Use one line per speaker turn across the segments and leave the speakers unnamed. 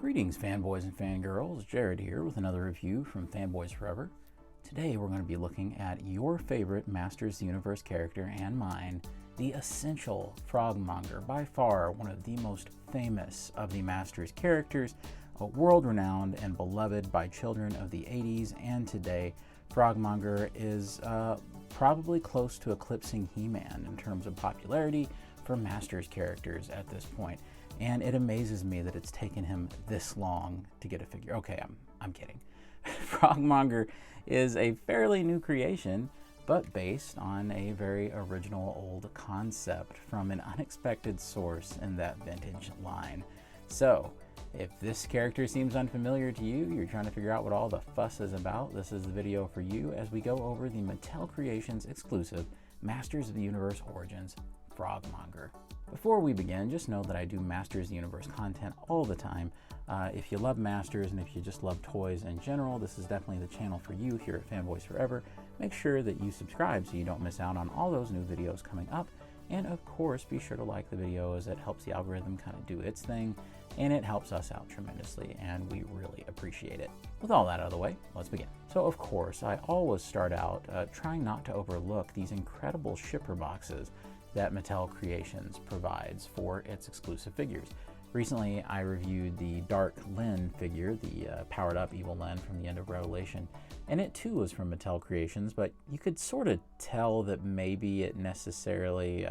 Greetings, fanboys and fangirls. Jared here with another review from Fanboys Forever. Today we're going to be looking at your favorite Masters of the Universe character and mine, the essential Frogmonger, by far one of the most famous of the Masters characters, world-renowned and beloved by children of the 80s and today. Frogmonger is probably close to eclipsing HeMan in terms of popularity for Masters characters at this point. And it amazes me that it's taken him this long to get a figure. Okay, I'm kidding. Frogmonger is a fairly new creation, but based on a very original old concept from an unexpected source in that vintage line. So, if this character seems unfamiliar to you, you're trying to figure out what all the fuss is about, this is the video for you as we go over the Mattel Creations exclusive Masters of the Universe Origins Frogmonger. Before we begin, just know that I do Masters of the Universe content all the time. If you love Masters and if you just love toys in general, this is definitely the channel for you here at Fanboys Forever. Make sure that you subscribe so you don't miss out on all those new videos coming up. And of course, be sure to like the video as it helps the algorithm kind of do its thing, and it helps us out tremendously, and we really appreciate it. With all that out of the way, let's begin. So of course, I always start out trying not to overlook these incredible shipper boxes that Mattel Creations provides for its exclusive figures. Recently, I reviewed the Dark Lyn figure, the powered up evil Lyn from the end of Revelation, and it too was from Mattel Creations, but you could sort of tell that maybe it necessarily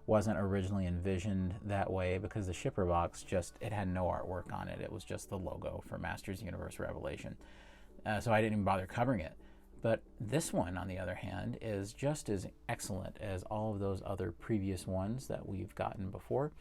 wasn't originally envisioned that way because the shipper box it had no artwork on it. It was just the logo for Masters of the Universe Revelation. So I didn't even bother covering it. But this one, on the other hand, is just as excellent as all of those other previous ones that we've gotten before.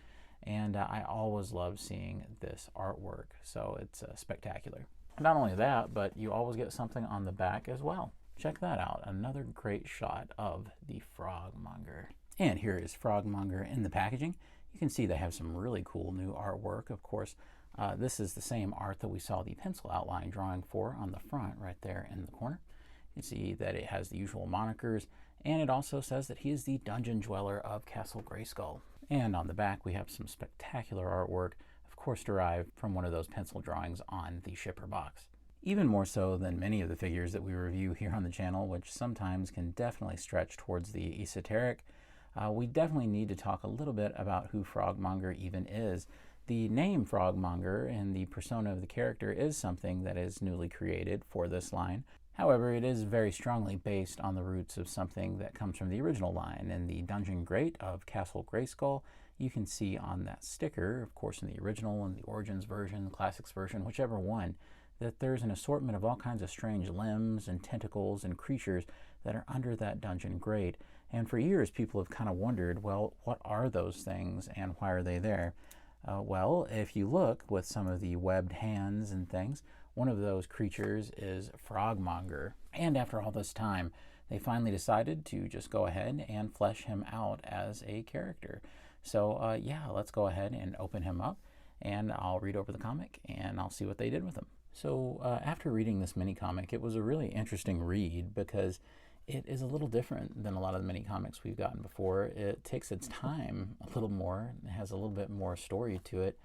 And I always love seeing this artwork, so it's spectacular. Not only that, but you always get something on the back as well. Check that out, another great shot of the Frogmonger. And here is Frogmonger in the packaging. You can see they have some really cool new artwork. Of course, this is the same art that we saw the pencil outline drawing for on the front right there in the corner. You can see that it has the usual monikers, and it also says that he is the Dungeon Dweller of Castle Grayskull. And on the back, we have some spectacular artwork, of course derived from one of those pencil drawings on the shipper box. Even more so than many of the figures that we review here on the channel, which sometimes can definitely stretch towards the esoteric, we definitely need to talk a little bit about who Frogmonger even is. The name Frogmonger and the persona of the character is something that is newly created for this line. However, it is very strongly based on the roots of something that comes from the original line. In the Dungeon Great of Castle Grayskull, you can see on that sticker, of course in the original and the Origins version, the Classics version, whichever one, that there's an assortment of all kinds of strange limbs and tentacles and creatures that are under that Dungeon Great. And for years, people have kind of wondered, well, what are those things and why are they there? Well, if you look with some of the webbed hands and things, one of those creatures is Frogmonger. And after all this time, they finally decided to just go ahead and flesh him out as a character. So yeah, let's go ahead and open him up, and I'll read over the comic and I'll see what they did with him. So after reading this mini comic, it was a really interesting read because it is a little different than a lot of the mini comics we've gotten before. It takes its time a little more. It has a little bit more story to it.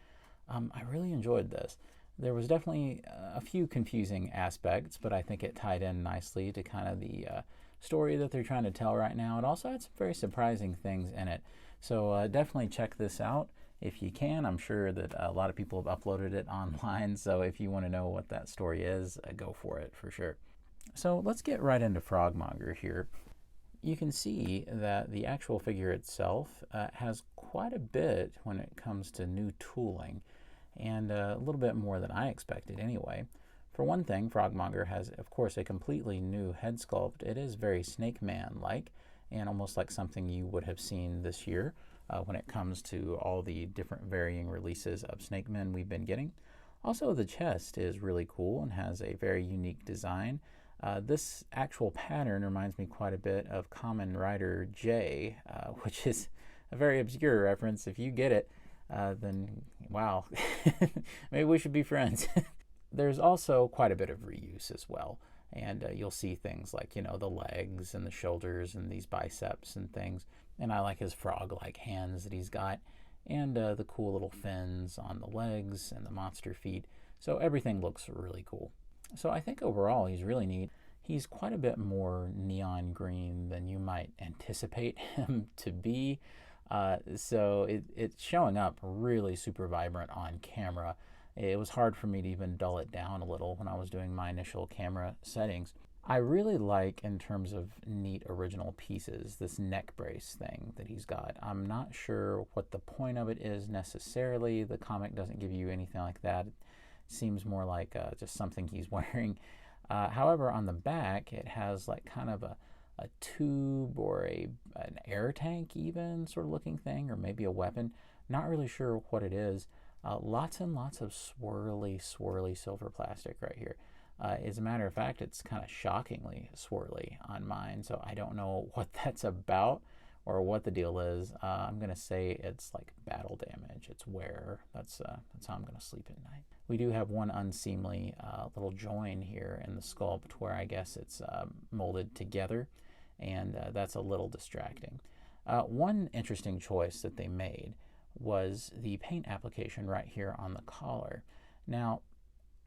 I really enjoyed this. There was definitely a few confusing aspects, but I think it tied in nicely to kind of the story that they're trying to tell right now. It also had some very surprising things in it. So definitely check this out if you can. I'm sure that a lot of people have uploaded it online, so if you want to know what that story is, go for it for sure. So let's get right into Frogmonger here. You can see that the actual figure itself has quite a bit when it comes to new tooling, and a little bit more than I expected anyway. For one thing, Frogmonger has, of course, a completely new head sculpt. It is very Snake Man-like, and almost like something you would have seen this year when it comes to all the different varying releases of Snake Men we've been getting. Also, the chest is really cool and has a very unique design. This actual pattern reminds me quite a bit of Kamen Rider J, which is a very obscure reference. If you get it, then wow, maybe we should be friends. There's also quite a bit of reuse as well, and you'll see things like, you know, the legs and the shoulders and these biceps and things, and I like his frog-like hands that he's got, and the cool little fins on the legs and the monster feet. So everything looks really cool. So I think overall he's really neat. He's quite a bit more neon green than you might anticipate him to be. So it's showing up really super vibrant on camera. It was hard for me to even dull it down a little when I was doing my initial camera settings. I really like, in terms of neat original pieces, this neck brace thing that he's got. I'm not sure what the point of it is necessarily. The comic doesn't give you anything like that. It seems more like just something he's wearing. However, on the back, it has like kind of a tube or an air tank even sort of looking thing, or maybe a weapon. Not really sure what it is. Lots and lots of swirly silver plastic right here. As a matter of fact, it's kind of shockingly swirly on mine, so I don't know what that's about or what the deal is. I'm going to say it's like battle damage. It's wear. That's how I'm going to sleep at night. We do have one unseemly little join here in the sculpt where I guess it's molded together, and that's a little distracting. One interesting choice that they made was the paint application right here on the collar. Now,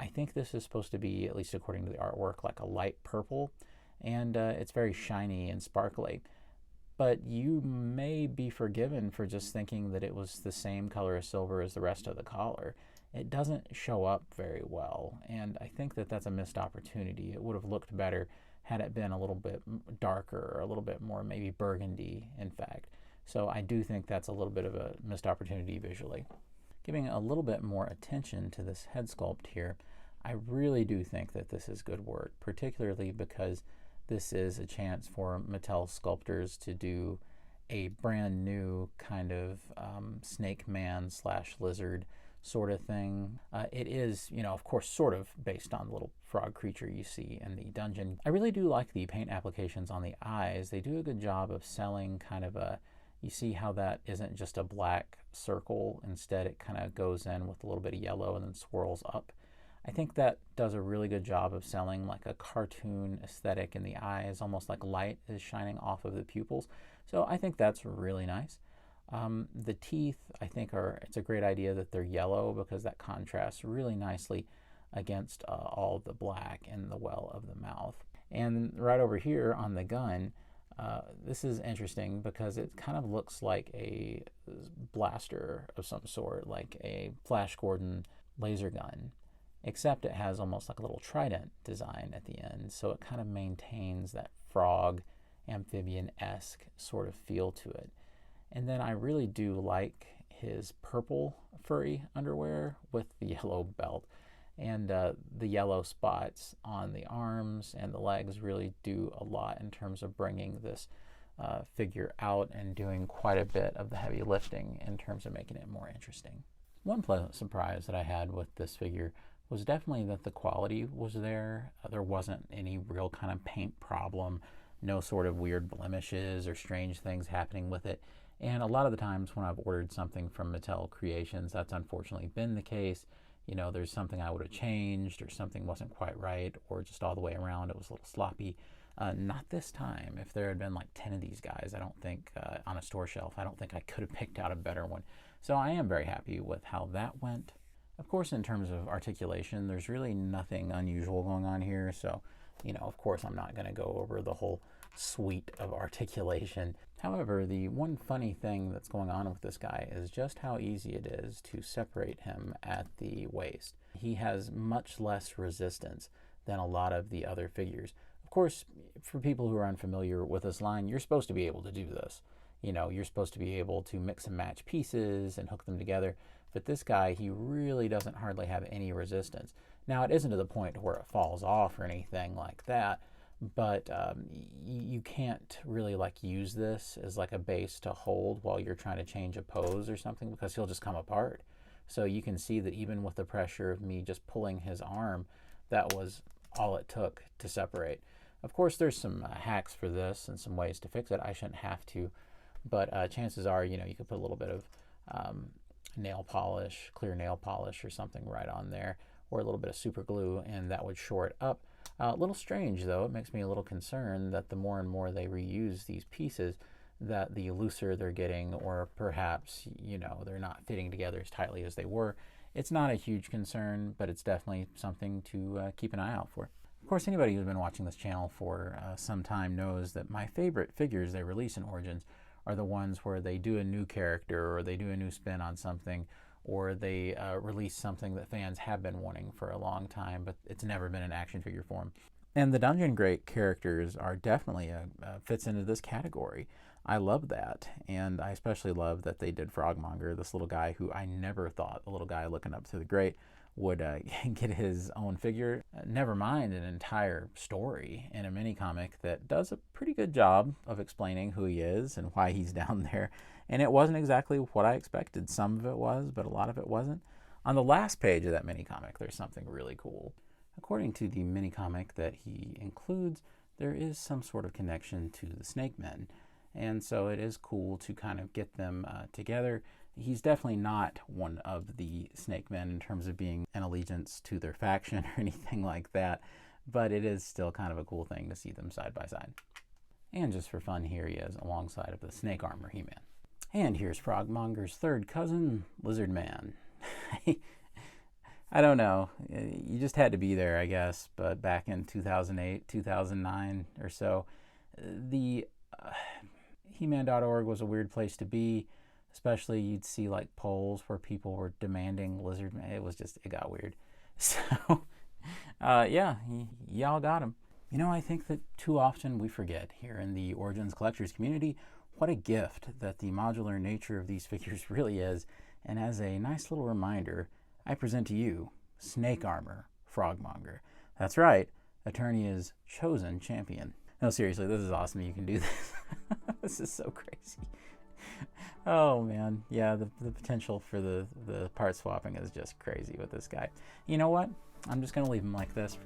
I think this is supposed to be, at least according to the artwork, like a light purple, and it's very shiny and sparkly. But you may be forgiven for just thinking that it was the same color of silver as the rest of the collar. It doesn't show up very well, and I think that that's a missed opportunity. It would have looked better had it been a little bit darker, or a little bit more maybe burgundy, in fact. So I do think that's a little bit of a missed opportunity visually. Giving a little bit more attention to this head sculpt here, I really do think that this is good work, particularly because this is a chance for Mattel sculptors to do a brand new kind of snake man / lizard sort of thing. It is, of course, sort of based on the little frog creature you see in the dungeon. I really do like the paint applications on the eyes. They do a good job of selling kind of you see how that isn't just a black circle. Instead, it kind of goes in with a little bit of yellow and then swirls up. I think that does a really good job of selling like a cartoon aesthetic in the eyes, almost like light is shining off of the pupils. So I think that's really nice. The teeth, I think, it's a great idea that they're yellow, because that contrasts really nicely against all the black in the well of the mouth. And right over here on the gun, this is interesting because it kind of looks like a blaster of some sort, like a Flash Gordon laser gun, except it has almost like a little trident design at the end, so it kind of maintains that frog amphibian-esque sort of feel to it. And then I really do like his purple furry underwear with the yellow belt. And the yellow spots on the arms and the legs really do a lot in terms of bringing this figure out and doing quite a bit of the heavy lifting in terms of making it more interesting. One pleasant surprise that I had with this figure was definitely that the quality was there. There wasn't any real kind of paint problem, no sort of weird blemishes or strange things happening with it. And a lot of the times when I've ordered something from Mattel Creations, that's unfortunately been the case. There's something I would have changed, or something wasn't quite right, or just all the way around it was a little sloppy. Not this time. If there had been like 10 of these guys, I don't think, on a store shelf, I don't think I could have picked out a better one. So I am very happy with how that went. Of course, in terms of articulation, there's really nothing unusual going on here. So, of course, I'm not going to go over the whole suite of articulation. However, the one funny thing that's going on with this guy is just how easy it is to separate him at the waist. He has much less resistance than a lot of the other figures. Of course, for people who are unfamiliar with this line, you're supposed to be able to do this. You're supposed to be able to mix and match pieces and hook them together. But this guy, he really doesn't hardly have any resistance. Now, it isn't to the point where it falls off or anything like that, but you can't really like use this as like a base to hold while you're trying to change a pose or something, because he'll just come apart. So you can see that even with the pressure of me just pulling his arm, that was all it took to separate. Of course, there's some hacks for this and some ways to fix it. I shouldn't have to, but chances are, you could put a little bit of nail polish, clear nail polish or something right on there, or a little bit of super glue, and that would shore it up. A little strange, though. It makes me a little concerned that the more and more they reuse these pieces, that the looser they're getting, or perhaps, they're not fitting together as tightly as they were. It's not a huge concern, but it's definitely something to keep an eye out for. Of course, anybody who's been watching this channel for some time knows that my favorite figures they release in Origins are the ones where they do a new character, or they do a new spin on something, or they release something that fans have been wanting for a long time, but it's never been in action figure form. And the Dungeon Great characters are definitely fits into this category. I love that, and I especially love that they did Frogmonger, this little guy who I never thought, the little guy looking up to the Great, would get his own figure. Never mind an entire story in a mini comic that does a pretty good job of explaining who he is and why he's down there. And it wasn't exactly what I expected. Some of it was, but a lot of it wasn't. On the last page of that mini comic, there's something really cool. According to the mini comic that he includes, there is some sort of connection to the Snake Men. And so it is cool to kind of get them together. He's definitely not one of the Snake Men in terms of being an allegiance to their faction or anything like that, but it is still kind of a cool thing to see them side by side. And just for fun, here he is alongside of the Snake Armor HeMan. And here's Frogmonger's third cousin, Lizard Man. I don't know, you just had to be there, I guess, but back in 2008, 2009 or so, the HeMan.org was a weird place to be. Especially you'd see like polls where people were demanding Lizard Man. It got weird. So, yeah, y'all got him. I think that too often we forget here in the Origins Collectors community what a gift that the modular nature of these figures really is. And as a nice little reminder, I present to you Snake Armor Frogmonger. That's right, Eternia's chosen champion. No, seriously, this is awesome. You can do this. This is so crazy. Oh man, yeah, the potential for the part swapping is just crazy with this guy. You know what? I'm just gonna leave him like this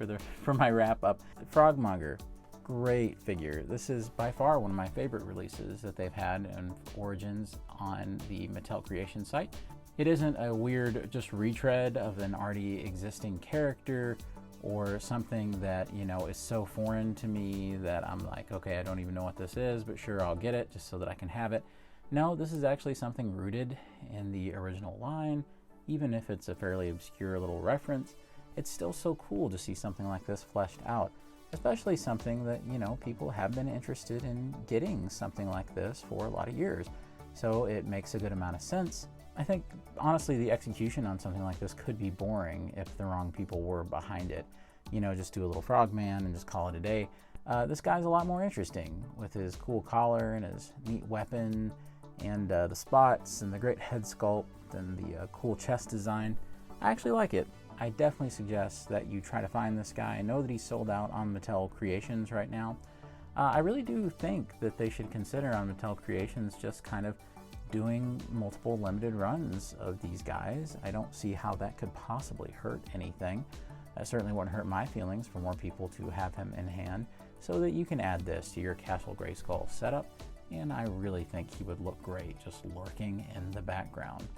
for my wrap up. Frogmonger, great figure. This is by far one of my favorite releases that they've had in Origins on the Mattel Creation site. It isn't a weird just retread of an already existing character or something that is so foreign to me that I'm like, okay, I don't even know what this is, but sure, I'll get it just so that I can have it. No, this is actually something rooted in the original line. Even if it's a fairly obscure little reference, it's still so cool to see something like this fleshed out, especially something that, people have been interested in getting something like this for a lot of years. So it makes a good amount of sense. I think, honestly, the execution on something like this could be boring if the wrong people were behind it. Just do a little Frogman and just call it a day. This guy's a lot more interesting with his cool collar and his neat weapon, and the spots and the great head sculpt and the cool chest design. I actually like it. I definitely suggest that you try to find this guy. I know that he's sold out on Mattel Creations right now. I really do think that they should consider on Mattel Creations just kind of doing multiple limited runs of these guys. I don't see how that could possibly hurt anything. That certainly wouldn't hurt my feelings for more people to have him in hand, so that you can add this to your Castle Grayskull setup. And I really think he would look great just lurking in the background.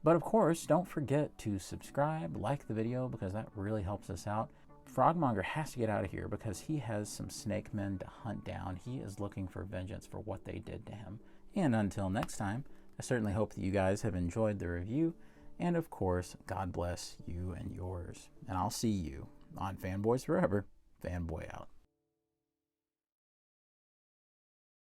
But of course, don't forget to subscribe, like the video, because that really helps us out. Frogmonger has to get out of here because he has some snake men to hunt down. He is looking for vengeance for what they did to him. And until next time, I certainly hope that you guys have enjoyed the review. And of course, God bless you and yours. And I'll see you on Fanboys Forever. Fanboy out.